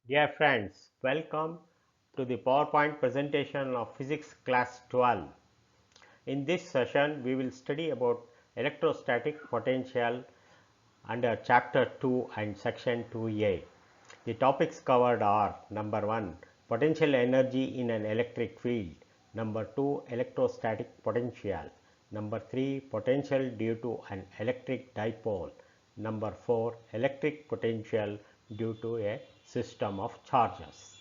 Dear friends, welcome to the PowerPoint presentation of Physics Class 12. In this session, we will study about electrostatic potential under Chapter 2 and Section 2A. The topics covered are number 1, potential energy in an electric field, number 2, electrostatic potential, number 3, potential due to an electric dipole, number 4, electric potential due to a system of charges.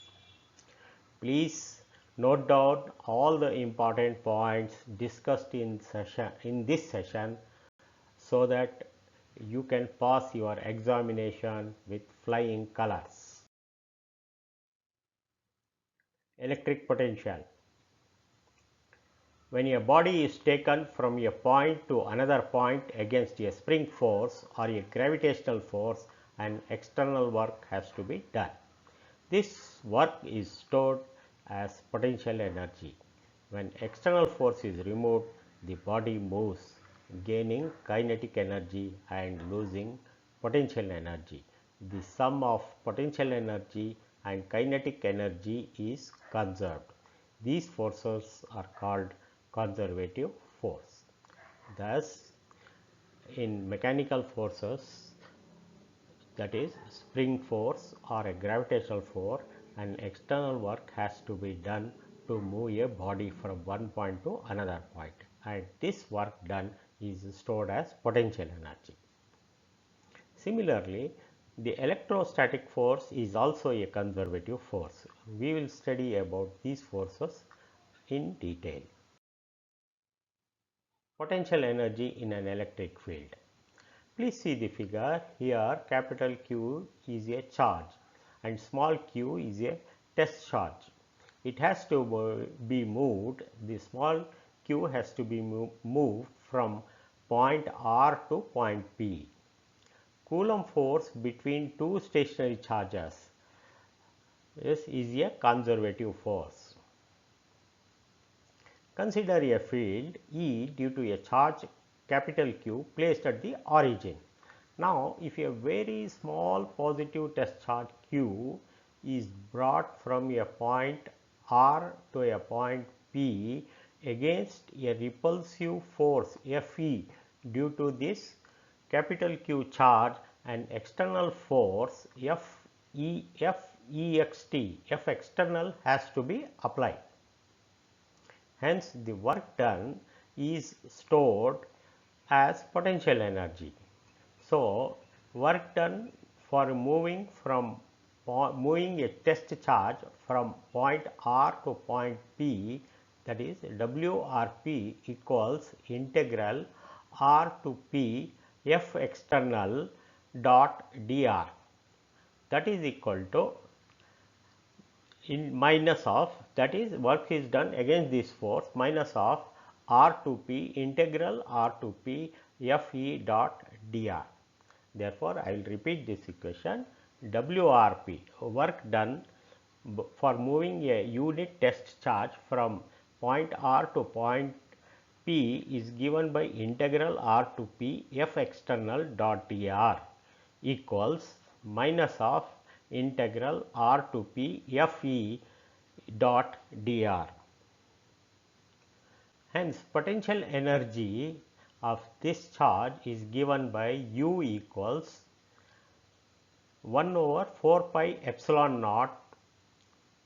Please note down all the important points discussed in this session so that you can pass your examination with flying colors. Electric potential. When a body is taken from a point to another point against a spring force or a gravitational force, an external work has to be done. This work is stored as potential energy. When external force is removed, the body moves, gaining kinetic energy and losing potential energy. The sum of potential energy and kinetic energy is conserved. These forces are called conservative force. Thus, in mechanical forces, that is spring force or a gravitational force, an external work has to be done to move a body from one point to another point, and this work done is stored as potential energy. Similarly, the electrostatic force is also a conservative force. We will study about these forces in detail. Potential energy in an electric field. Please see the figure. Here capital Q is a charge and small q is a test charge. It has to be moved, the small q has to be moved from point R to point P. Coulomb force between two stationary charges is a conservative force. Consider a field E due to a charge capital Q placed at the origin. Now, if a very small positive test charge Q is brought from a point R to a point P against a repulsive force Fe due to this capital Q charge, an external force F external has to be applied. Hence, the work done is stored as potential energy. So, work done for moving a test charge from point R to point P, that is WRP equals integral R to P F external dot dr, that is equal to in minus of, that is work is done against this force, minus of R to P integral R to P F E dot dr. Therefore, I will repeat this equation. WRP, work done for moving a unit test charge from point R to point P is given by integral R to P F external dot dr equals minus of integral R to P F E dot dr. Hence, potential energy of this charge is given by U equals 1 over 4 pi epsilon naught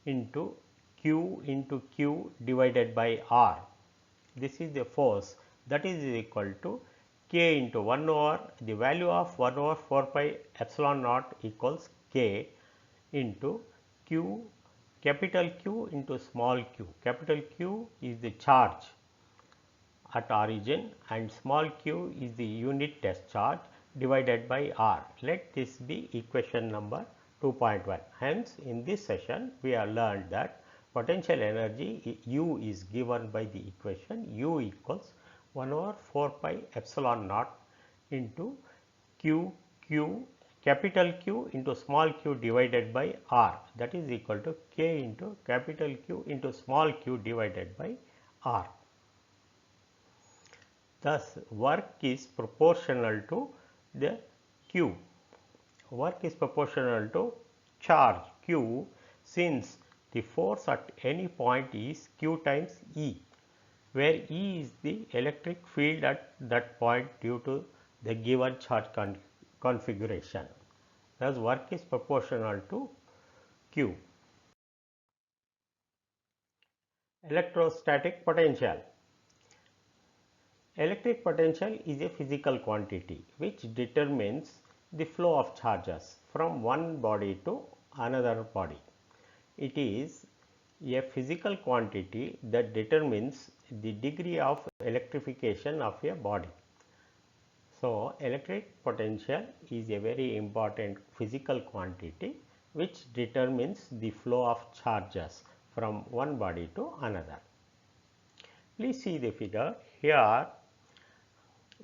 into Q divided by R. This is the force, that is equal to K into 1 over the value of 1 over 4 pi epsilon naught equals K into Q, capital Q into small q. Capital Q is the charge at origin and small q is the unit test charge divided by R. Let this be equation number 2.1. Hence, in this session we have learned that potential energy U is given by the equation U equals 1 over 4 pi epsilon naught into Q capital Q into small q divided by R, that is equal to K into capital Q into small q divided by R. Thus, work is proportional to the Q. Work is proportional to charge q, since the force at any point is q times E, where E is the electric field at that point due to the given charge configuration. Thus, work is proportional to q. Electrostatic potential. Electric potential is a physical quantity which determines the flow of charges from one body to another body. It is a physical quantity that determines the degree of electrification of a body. So, electric potential is a very important physical quantity which determines the flow of charges from one body to another. Please see the figure. Here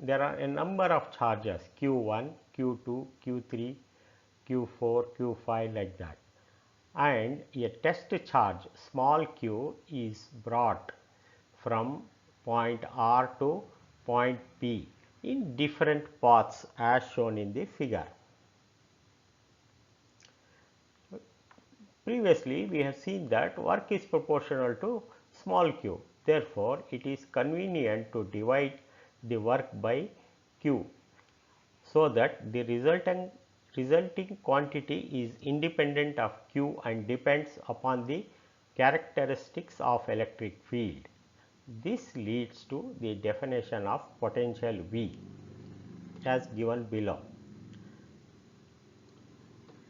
there are a number of charges q1, q2, q3, q4, q5 like that, and a test charge small q is brought from point R to point P in different paths as shown in the figure. Previously, we have seen that work is proportional to small q. Therefore, it is convenient to divide the work by q, so that the resulting quantity is independent of q and depends upon the characteristics of electric field. This leads to the definition of potential V as given below.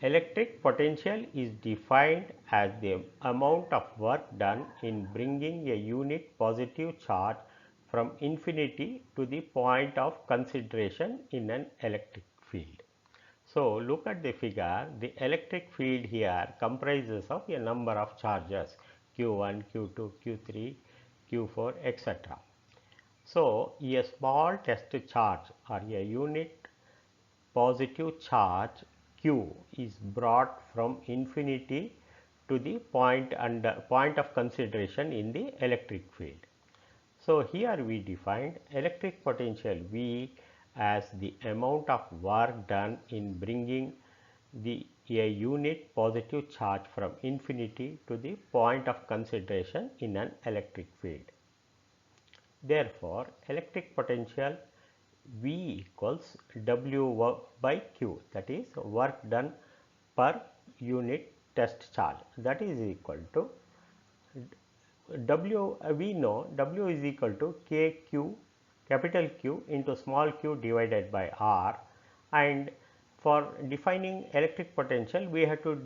Electric potential is defined as the amount of work done in bringing a unit positive charge from infinity to the point of consideration in an electric field. So, look at the figure. The electric field here comprises of a number of charges q1, q2, q3, q4, etc. So, a small test charge or a unit positive charge q is brought from infinity to the point of consideration in the electric field. So, here we defined electric potential V as the amount of work done in bringing a unit positive charge from infinity to the point of consideration in an electric field. Therefore, electric potential V equals W by Q, that is work done per unit test charge, that is equal to W. We know W is equal to KQ, capital Q into small q divided by R, and for defining electric potential we have to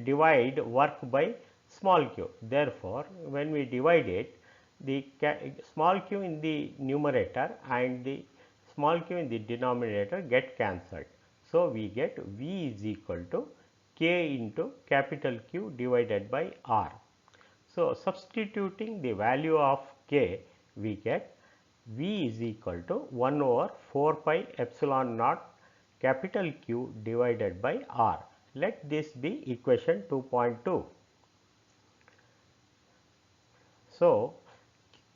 divide work by small q. Therefore, when we divide it, the small q in the numerator and the small q in the denominator get cancelled. So, we get V is equal to K into capital Q divided by R. So, substituting the value of K, we get V is equal to 1 over 4 pi epsilon naught capital Q divided by R. Let this be equation 2.2. So,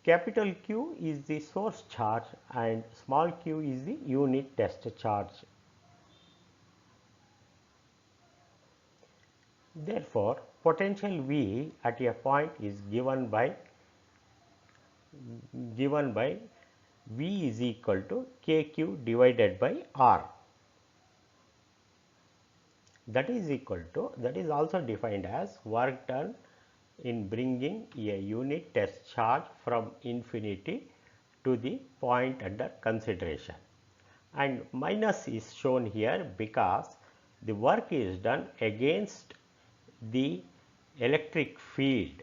capital Q is the source charge and small q is the unit test charge. Therefore, potential V at a point is given by V is equal to KQ divided by R. That is also defined as work done in bringing a unit test charge from infinity to the point under consideration, and minus is shown here because the work is done against the electric field,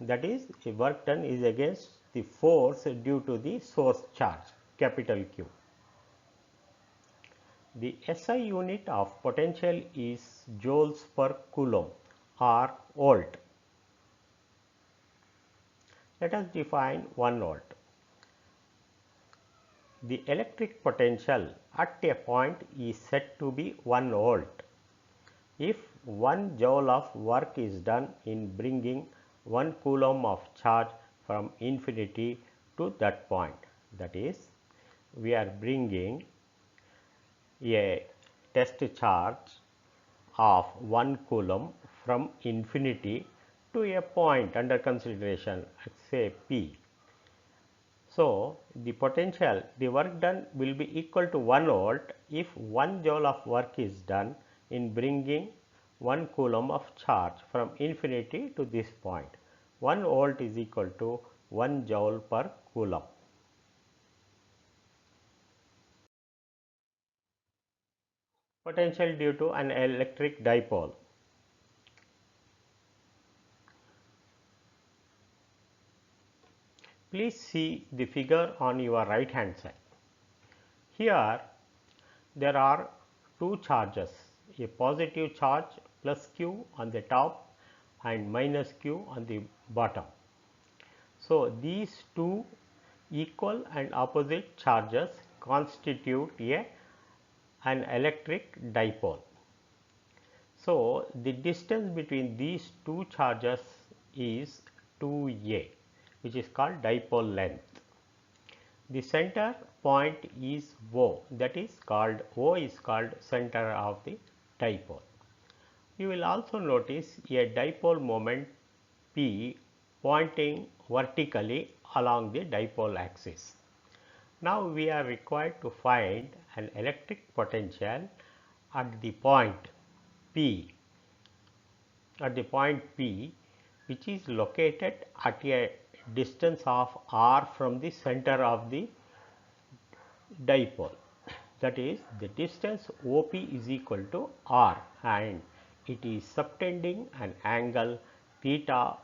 that is the work done is against the force due to the source charge capital Q. The SI unit of potential is joules per coulomb or volt. Let us define 1 volt. The electric potential at a point is said to be 1 volt if 1 joule of work is done in bringing 1 coulomb of charge from infinity to that point. That is, we are bringing a test charge of 1 coulomb from infinity to a point under consideration, say P. So, the potential, the work done will be equal to 1 volt if 1 joule of work is done in bringing 1 coulomb of charge from infinity to this point. 1 volt is equal to 1 joule per coulomb. Potential due to an electric dipole. Please see the figure on your right hand side. Here there are two charges, a positive charge plus q on the top and minus q on the bottom. So, these two equal and opposite charges constitute an electric dipole. So, the distance between these two charges is 2a, which is called dipole length. The center point is O, that is called center of the dipole. You will also notice a dipole moment P pointing vertically along the dipole axis. Now, we are required to find an electric potential at the point P, which is located at a distance of r from the center of the dipole, that is the distance OP is equal to r and it is subtending an angle theta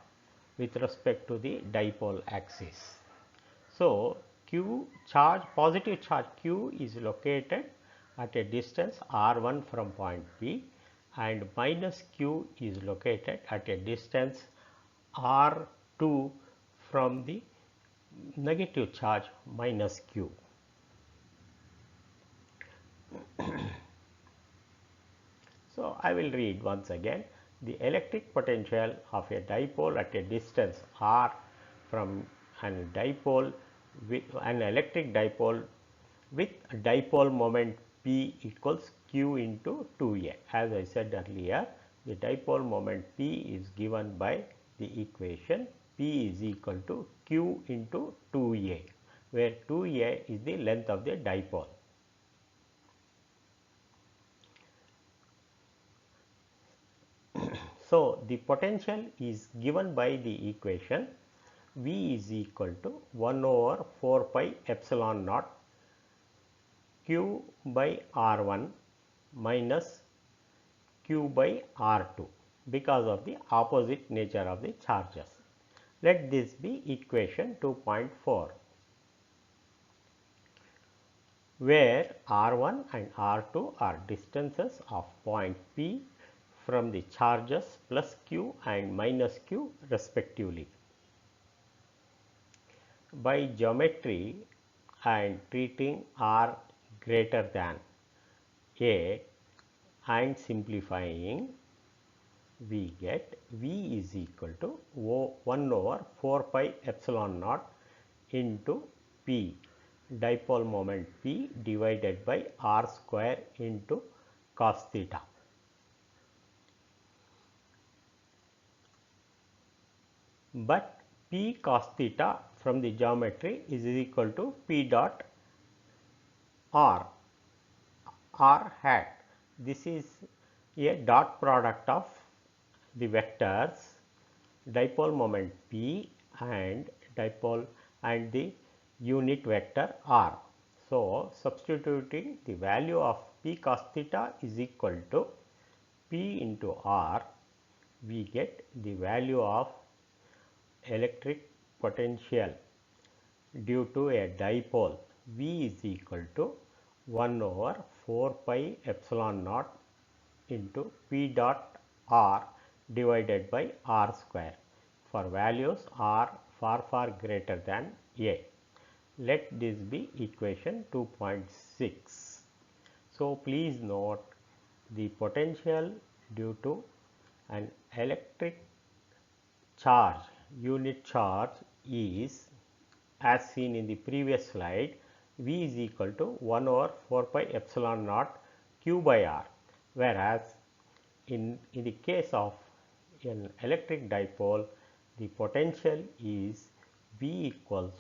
with respect to the dipole axis. So, positive charge q is located at a distance r1 from point P and minus q is located at a distance r2 from the negative charge minus q. So, I will read once again. The electric potential of a dipole at a distance r from an dipole with an electric dipole with dipole moment P equals q into 2a. As I said earlier, the dipole moment P is given by the equation P is equal to q into 2a, where 2a is the length of the dipole. So, the potential is given by the equation V is equal to 1 over 4 pi epsilon naught q by r1 minus q by r2 because of the opposite nature of the charges. Let this be equation 2.4, where r1 and r2 are distances of point P from the charges plus q and minus q respectively. By geometry and treating r greater than a and simplifying, we get V is equal to 1 over 4 pi epsilon naught into P, dipole moment P divided by r square into cos theta. But P cos theta from the geometry is equal to P dot r hat. This is a dot product of the vectors dipole moment P and dipole and the unit vector r. So, substituting the value of P cos theta is equal to P into r, we get the value of electric potential due to a dipole V is equal to 1 over 4 pi epsilon naught into P dot r divided by r square for values r far greater than a. Let this be equation 2.6. So, please note the potential due to an electric charge, unit charge is as seen in the previous slide, V is equal to 1 over 4 pi epsilon naught q by r, whereas in the case of an electric dipole, the potential is V equals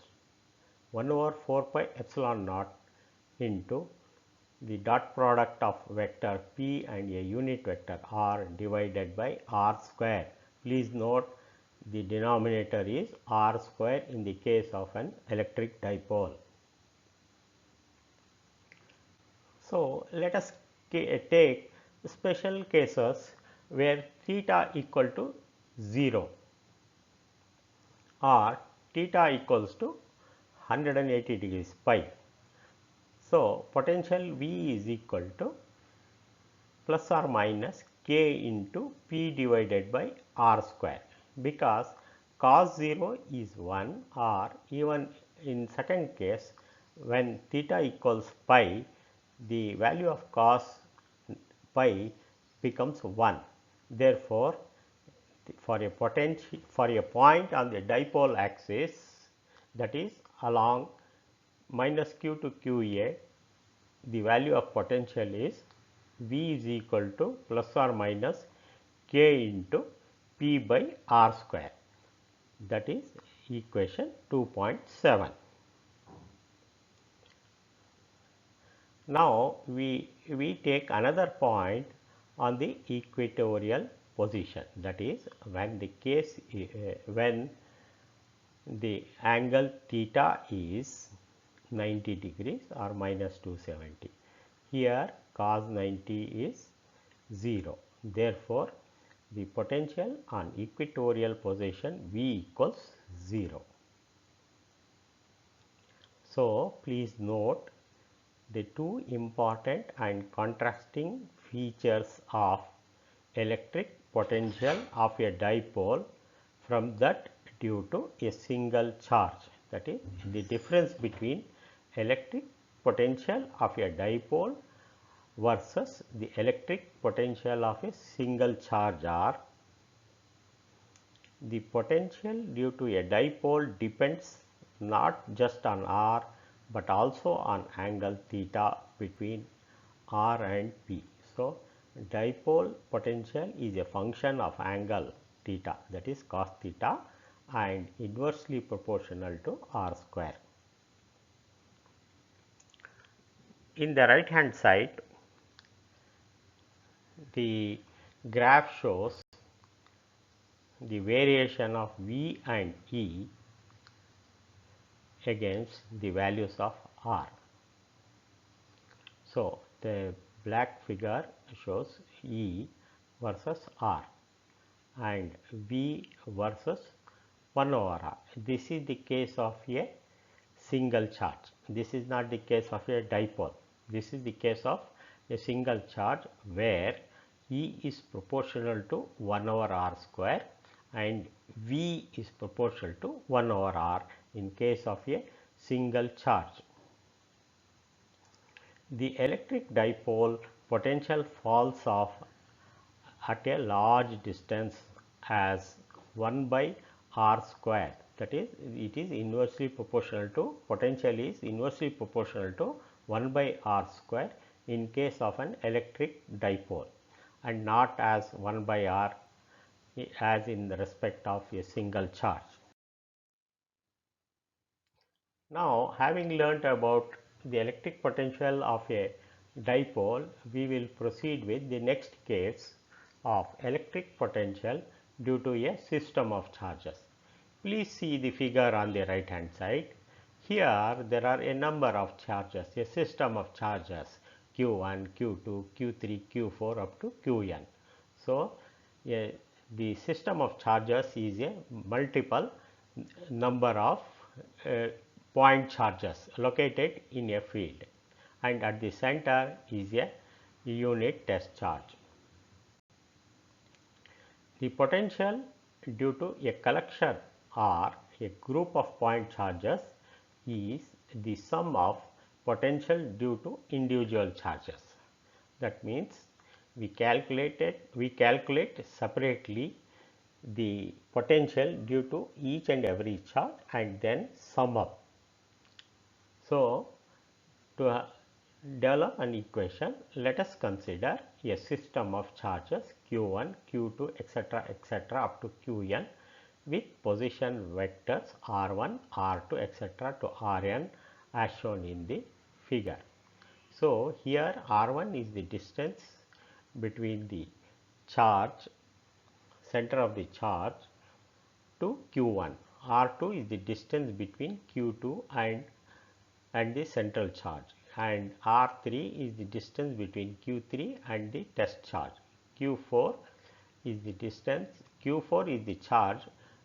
1 over 4 pi epsilon naught into the dot product of vector p and a unit vector r divided by r square. Please note the denominator is r square in the case of an electric dipole. So, let us take special cases where theta equal to 0 or theta equals to 180 degrees pi. So, potential V is equal to plus or minus k into p divided by r square, because cos 0 is 1, or even in second case when theta equals pi, the value of cos pi becomes 1. Therefore, for a point on the dipole axis, that is along minus q to qa, the value of potential is V is equal to plus or minus k into p by r square, that is equation 2.7. Now, we take another point on the equatorial position, that is when the case when the angle theta is 90 degrees or minus 270. Here cos 90 is 0. Therefore, the potential on equatorial position V equals 0. So, please note the two important and contrasting features of electric potential of a dipole from that due to a single charge, that is the difference between electric potential of a dipole versus the electric potential of a single charge are: the potential due to a dipole depends not just on r but also on angle theta between r and p. So, dipole potential is a function of angle theta, that is cos theta, and inversely proportional to r square. In the right hand side, the graph shows the variation of V and E against the values of R. So, the black figure shows E versus R and V versus 1 over R. This is the case of a single charge. This is not the case of a dipole. This is the case of a single charge where E is proportional to 1 over R square and V is proportional to 1 over R in case of a single charge. The electric dipole potential falls off at a large distance as 1 by R square, that is it is inversely proportional to, potential is inversely proportional to 1 by R square in case of an electric dipole, and not as 1 by R as in the respect of a single charge. Now, having learnt about the electric potential of a dipole, we will proceed with the next case of electric potential due to a system of charges. Please see the figure on the right hand side. Here there are a number of charges, a system of charges Q1, Q2, Q3, Q4 up to Qn. So, the system of charges is a multiple number of point charges located in a field, and at the center is a unit test charge. The potential due to a collection or a group of point charges is the sum of potential due to individual charges. That means we calculate separately the potential due to each and every charge and then sum up. So, to develop an equation. Let us consider a system of charges q1, q2, etc. up to qn with position vectors r1, r2, etc. to rn as shown in the figure. So, here r1 is the distance between the charge, center of the charge, to q1. r2 is the distance between q2 and the central charge, and r3 is the distance between q3 and the test charge. q4 is the distance, q4 is the charge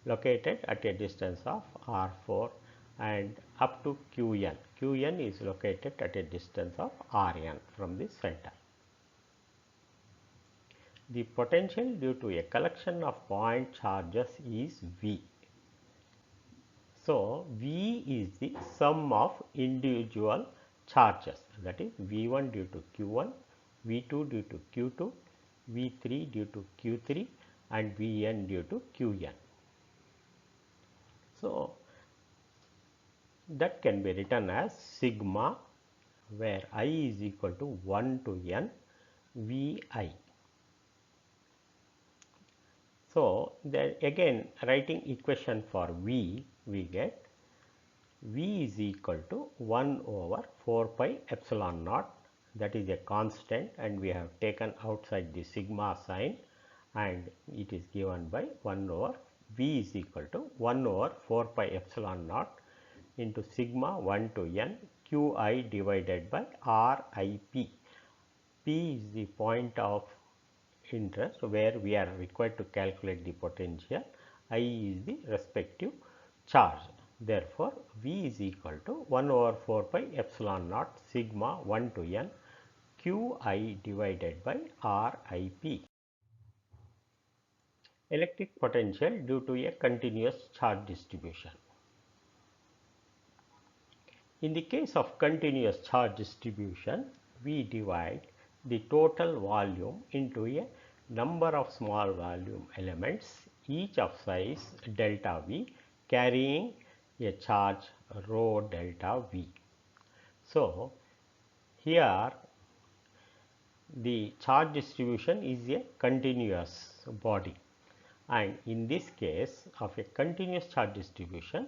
located at a distance of r4, and up to qn. qn is located at a distance of rn from the center. The potential due to a collection of point charges is V. So, V is the sum of individual charges, that is V1 due to Q1, V2 due to Q2, V3 due to Q3 and Vn due to Qn. So, that can be written as sigma, where I is equal to 1 to n Vi. So, then again writing equation for V, we get V is equal to 1 over 4 pi epsilon naught, that is a constant, and we have taken outside the sigma sign, and it is given by 1 over V is equal to 1 over 4 pi epsilon naught into sigma 1 to n Qi divided by Rip. P is the point of interest where we are required to calculate the potential, I is the respective charge. Therefore, V is equal to 1 over 4 pi epsilon naught sigma 1 to n Qi divided by Rip. Electric potential due to a continuous charge distribution. In the case of continuous charge distribution, we divide the total volume into a number of small volume elements, each of size delta V, carrying a charge rho delta V. So, here the charge distribution is a continuous body, and in this case of a continuous charge distribution,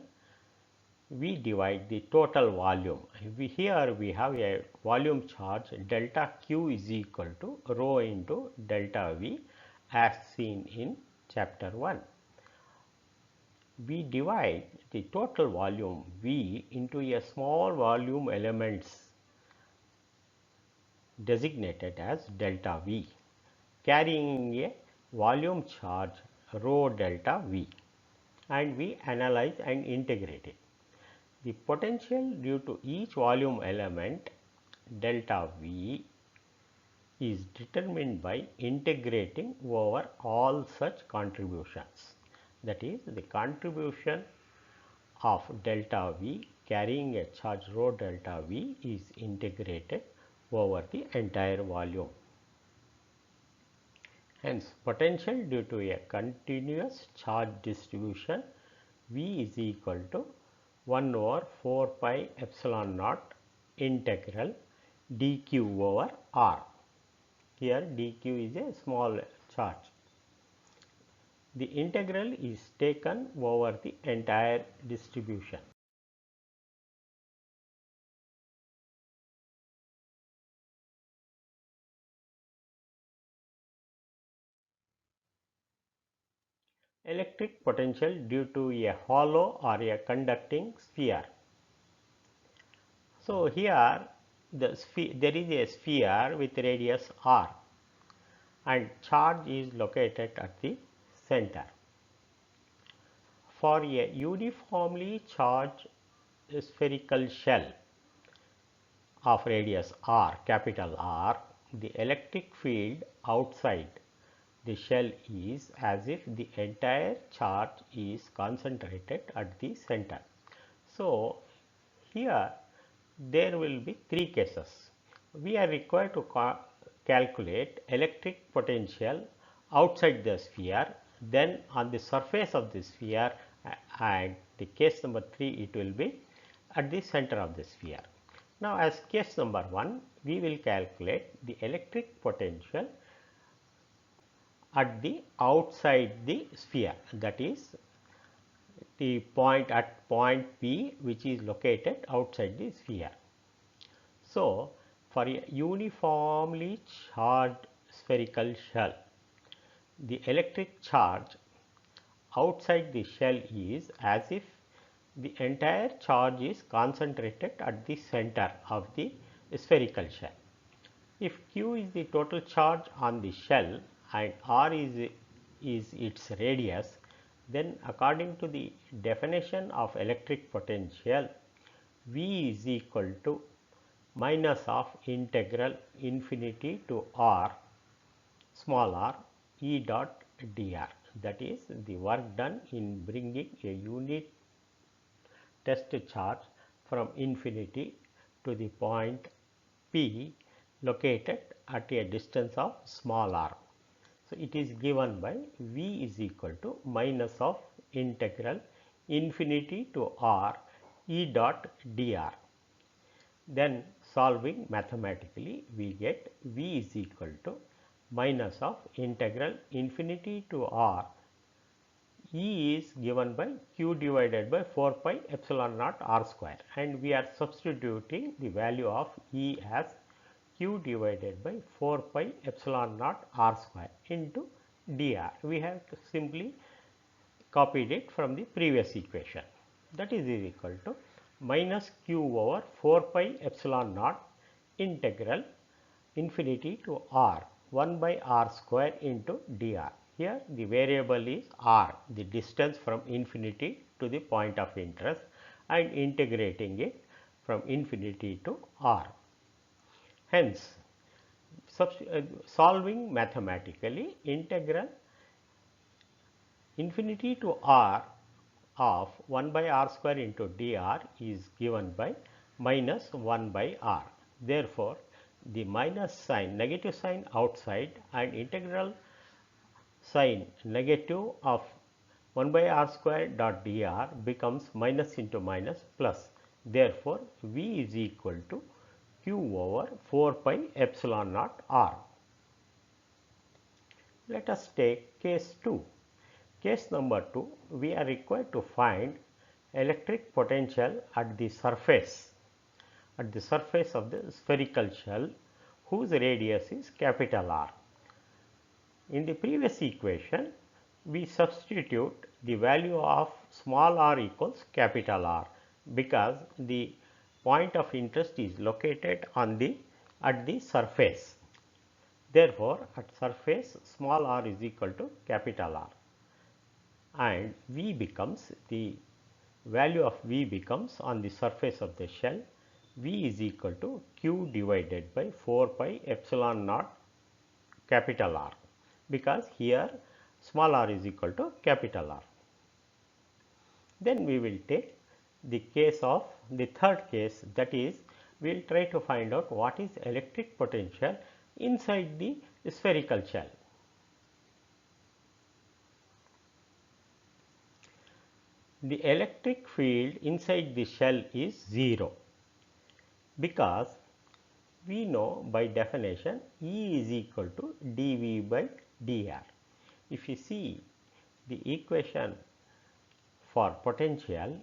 we divide the total volume. Here we have a volume charge delta Q is equal to rho into delta V as seen in chapter 1. We divide the total volume V into a small volume elements designated as delta V, carrying a volume charge rho delta V, and we analyze and integrate it. The potential due to each volume element delta V is determined by integrating over all such contributions. That is, the contribution of delta V carrying a charge rho delta V is integrated over the entire volume. Hence, potential due to a continuous charge distribution V is equal to 1 over 4 pi epsilon naught integral dq over r. Here dq is a small charge. The integral is taken over the entire distribution. Electric potential due to a hollow or a conducting sphere. So, here there is a sphere with radius r and charge is located at the center. For a uniformly charged spherical shell of radius r, capital R, the electric field outside the shell is as if the entire charge is concentrated at the center. So, here there will be three cases. We are required to calculate electric potential outside the sphere, then on the surface of the sphere, and the case number 3 it will be at the center of the sphere. Now, as case number 1, we will calculate the electric potential at the outside the sphere, that is the point at point P which is located outside the sphere. So, for a uniformly charged spherical shell, the electric charge outside the shell is as if the entire charge is concentrated at the center of the spherical shell. If Q is the total charge on the shell and R is its radius, then according to the definition of electric potential, V is equal to minus of integral infinity to R small r E dot dr, that is the work done in bringing a unit test charge from infinity to the point P located at a distance of small r. So, it is given by V is equal to minus of integral infinity to R E dot dr. Then solving mathematically, we get V is equal to minus of integral infinity to R. E is given by Q divided by 4 pi epsilon naught R square, and we are substituting the value of E as Q divided by 4 pi epsilon naught R square into dr. We have simply copied it from the previous equation, that is equal to minus Q over 4 pi epsilon naught integral infinity to R 1 by R square into dr. Here the variable is R, the distance from infinity to the point of interest, and integrating it from infinity to R. Hence, solving mathematically, integral infinity to R of 1 by R square into dr is given by minus 1 by R. Therefore, the minus sign, negative sign outside, and integral sign negative of 1 by R square dot dr becomes minus into minus plus. Therefore, V is equal to Q over 4 pi epsilon naught R. Let us take case 2. Case number 2, we are required to find electric potential at the surface of the spherical shell whose radius is capital R. In the previous equation, we substitute the value of small r equals capital R, because the point of interest is located on the at the surface. Therefore, at surface small r is equal to capital R, and V becomes the value of V becomes on the surface of the shell, V is equal to Q divided by 4 pi epsilon naught capital R, because here small r is equal to capital R. Then we will take the case of the third case, that is we will try to find out what is electric potential inside the spherical shell. The electric field inside the shell is 0, because we know by definition E is equal to dV by dr. If you see the equation for potential,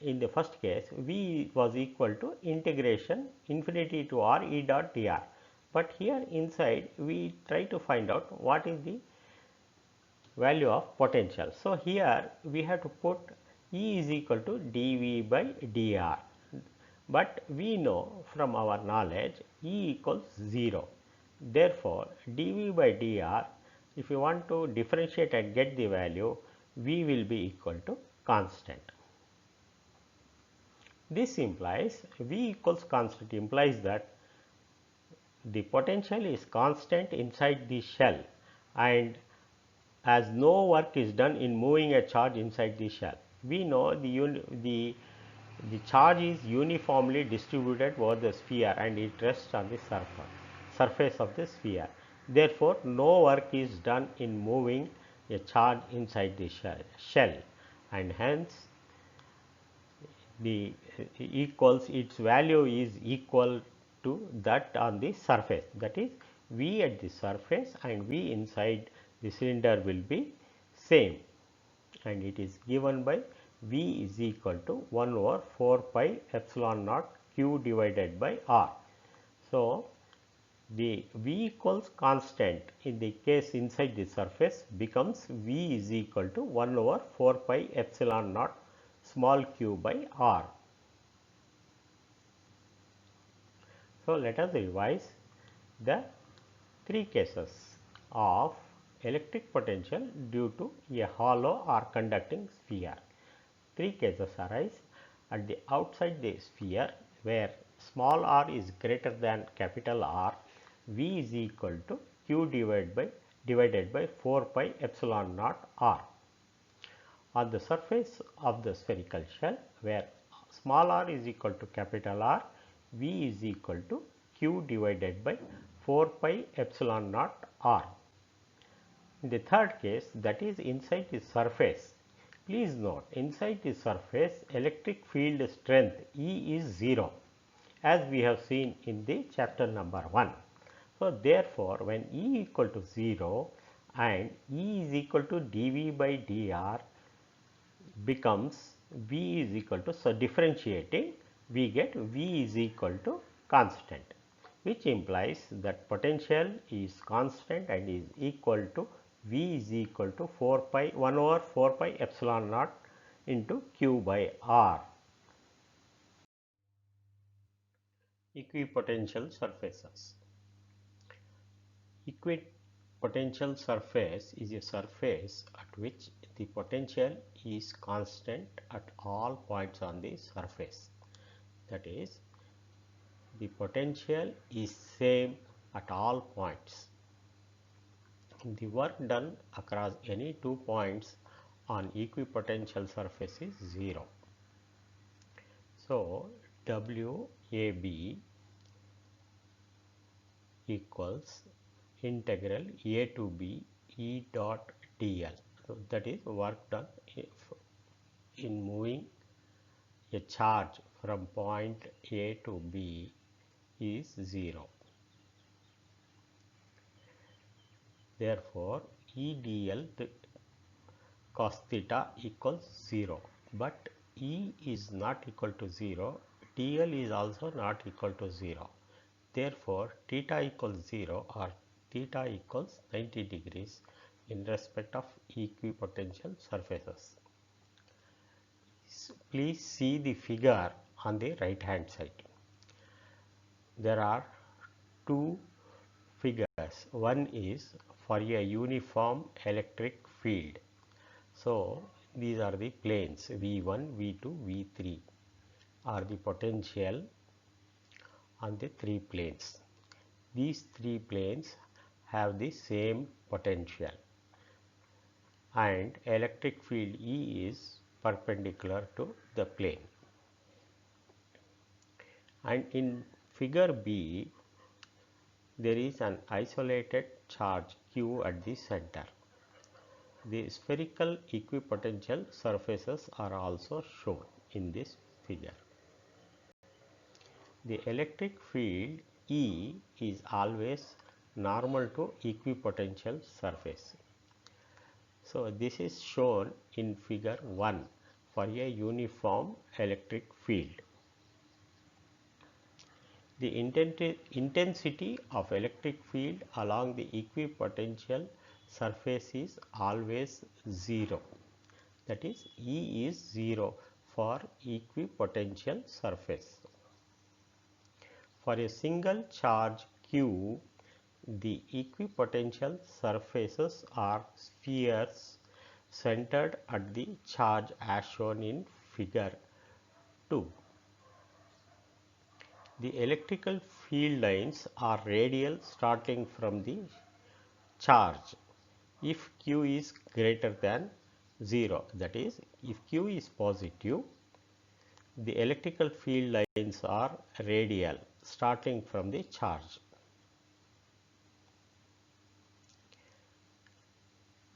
in the first case V was equal to integration infinity to R E dot dr, but here inside we try to find out what is the value of potential. So, here we have to put E is equal to dV by dr, but we know from our knowledge E equals 0. Therefore, dV by dr, if you want to differentiate and get the value, V will be equal to constant. This implies V equals constant implies that the potential is constant inside the shell, and as no work is done in moving a charge inside the shell. We know the charge is uniformly distributed over the sphere and it rests on the surface of the sphere. Therefore, no work is done in moving a charge inside the shell, and hence the equals its value is equal to that on the surface, that is V at the surface and V inside the cylinder will be same, and it is given by V is equal to 1 over 4 pi epsilon naught q divided by r. So, the V equals constant in the case inside the surface becomes V is equal to 1 over 4 pi epsilon naught small q by r. So, let us revise the three cases of electric potential due to a hollow or conducting sphere. Three cases arise at the outside the sphere where small r is greater than capital R, V is equal to q divided by 4 pi epsilon naught r. On the surface of the spherical shell where small r is equal to capital R, V is equal to q divided by 4 pi epsilon naught r. In the third case, that is inside the surface, please note inside the surface electric field strength E is 0 as we have seen in the chapter number 1. So, therefore, when E equal to 0 and E is equal to dV by dr becomes V is equal to, so differentiating we get V is equal to constant, which implies that potential is constant and is equal to V is equal to 4 pi 1 over 4 pi epsilon naught into q by r. Equipotential surfaces. Equipotential surface is a surface at which the potential is constant at all points on the surface. That is, the potential is same at all points. The work done across any 2 points on equipotential surface is 0. So, WAB equals integral A to B E dot dl. So, that is work done in moving a charge from point A to B is 0. Therefore, E dl cos theta equals 0, but E is not equal to 0, dl is also not equal to 0. Therefore, theta equals 0 or theta equals 90 degrees in respect of equipotential surfaces. Please see the figure on the right hand side. There are two figures. One is for a uniform electric field. So, these are the planes V1, V2, V3 are the potential on the three planes. These three planes have the same potential and electric field E is perpendicular to the plane. And in figure B, there is an isolated charge Q at the center. The spherical equipotential surfaces are also shown in this figure. The electric field E is always normal to equipotential surface. So, this is shown in figure 1 for a uniform electric field. The intensity of electric field along the equipotential surface is always 0. That is, E is 0 for equipotential surface. For a single charge Q, the equipotential surfaces are spheres centered at the charge as shown in figure 2. The electrical field lines are radial starting from the charge if Q is greater than 0, that is, if Q is positive, the electrical field lines are radial starting from the charge.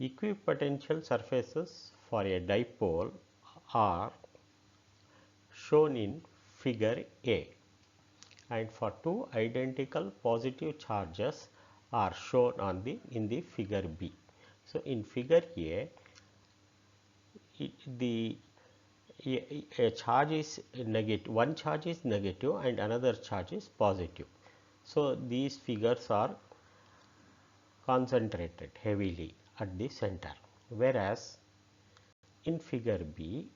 Equipotential surfaces for a dipole are shown in figure A. and for two identical positive charges are shown on in the figure B. So, in figure A, a charge is negative, one charge is negative and another charge is positive. So, these figures are concentrated heavily at the center, whereas in figure B,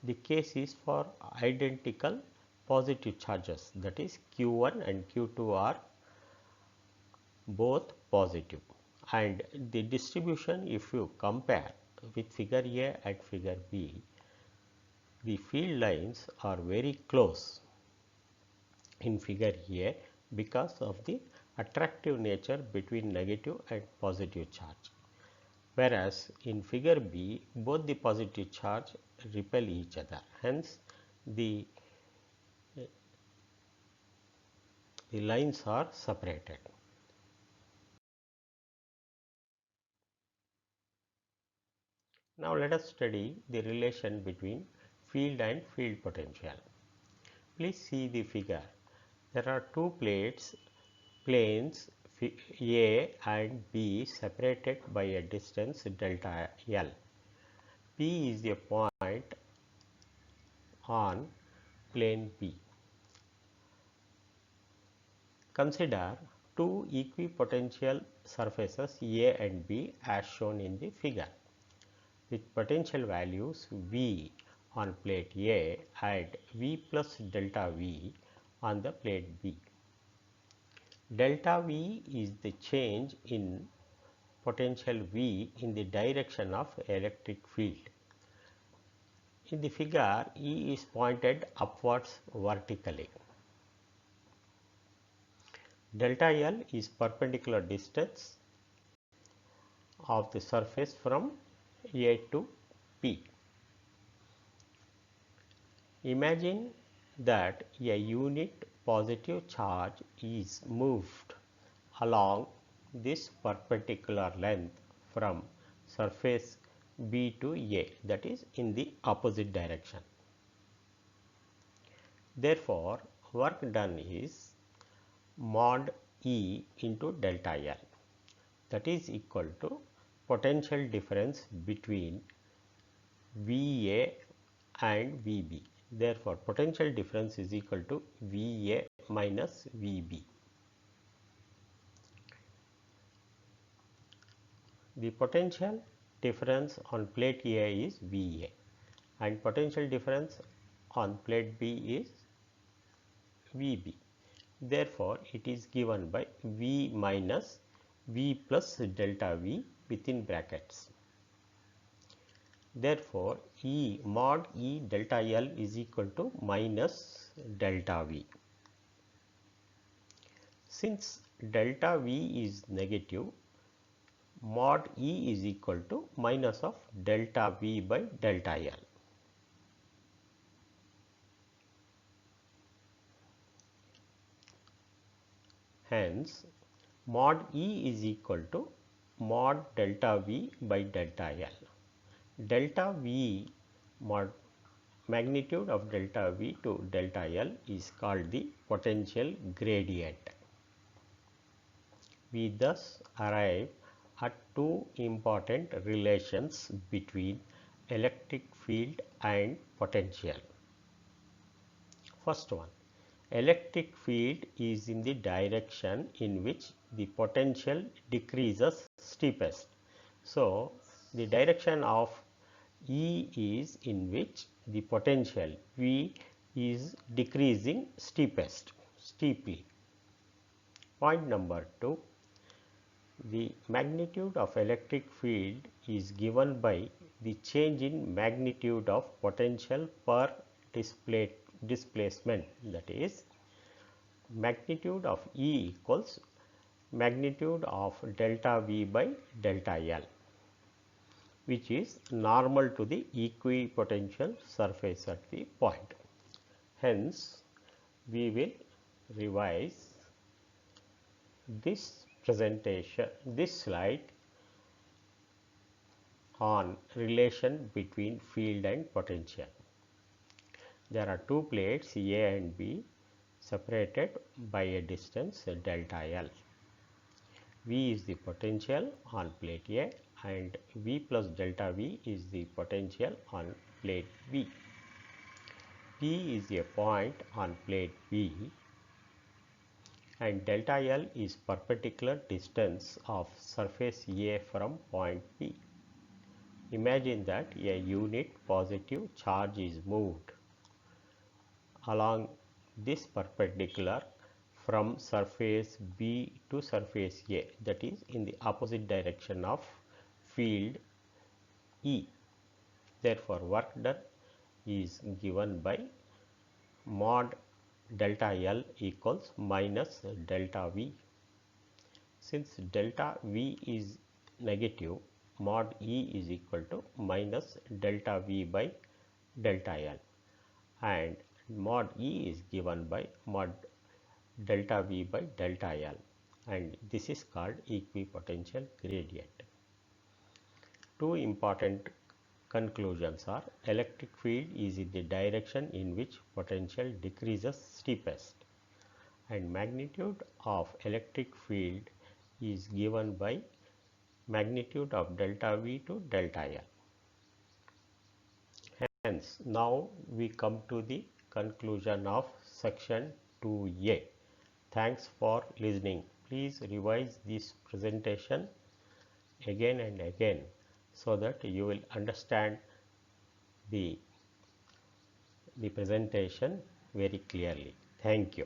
the case is for identical positive charges, that is Q1 and Q2 are both positive, and the distribution, if you compare with figure A and figure B, the field lines are very close in figure A because of the attractive nature between negative and positive charge, whereas in figure B both the positive charge repel each other, hence the lines are separated. Now, let us study the relation between field and field potential. Please see the figure. There are two planes A and B separated by a distance delta L. P is a point on plane B. Consider two equipotential surfaces A and B as shown in the figure, with potential values V on plate A and V plus delta V on the plate B. Delta V is the change in potential V in the direction of electric field. In the figure, E is pointed upwards vertically. Delta L is perpendicular distance of the surface from A to P. Imagine that a unit positive charge is moved along this perpendicular length from surface B to A, that is in the opposite direction. Therefore, work done is mod E into delta L, that is equal to potential difference between VA and VB. Therefore, potential difference is equal to VA minus VB. The potential difference on plate A is VA and potential difference on plate B is VB. Therefore, it is given by V minus V plus delta V within brackets. Therefore, E mod E delta L is equal to minus delta V. Since delta V is negative, mod E is equal to minus of delta V by delta L. Hence, mod E is equal to mod delta V by delta L. Delta V mod magnitude of delta V to delta L is called the potential gradient. We thus arrive at two important relations between electric field and potential. First one, electric field is in the direction in which the potential decreases steepest. So, the direction of E is in which the potential V is decreasing steeply. Point number 2, the magnitude of electric field is given by the change in magnitude of potential per displacement, that is magnitude of E equals magnitude of delta V by delta L, which is normal to the equipotential surface at the point. Hence, we will revise this presentation, this slide on relation between field and potential. There are two plates A and B separated by a distance delta L. V is the potential on plate A and V plus delta V is the potential on plate B. P is a point on plate B and delta L is perpendicular distance of surface A from point P. Imagine that a unit positive charge is moved along this perpendicular from surface B to surface A, that is in the opposite direction of field E. Therefore, work done is given by mod delta L equals minus delta V. Since delta V is negative, mod E is equal to minus delta V by delta L, and mod E is given by mod delta V by delta L, and this is called equipotential gradient. Two important conclusions are: electric field is in the direction in which potential decreases steepest, and magnitude of electric field is given by magnitude of delta V to delta L. Hence, now we come to the conclusion of section 2A. Thanks for listening. Please revise this presentation again and again so that you will understand the presentation very clearly. Thank you.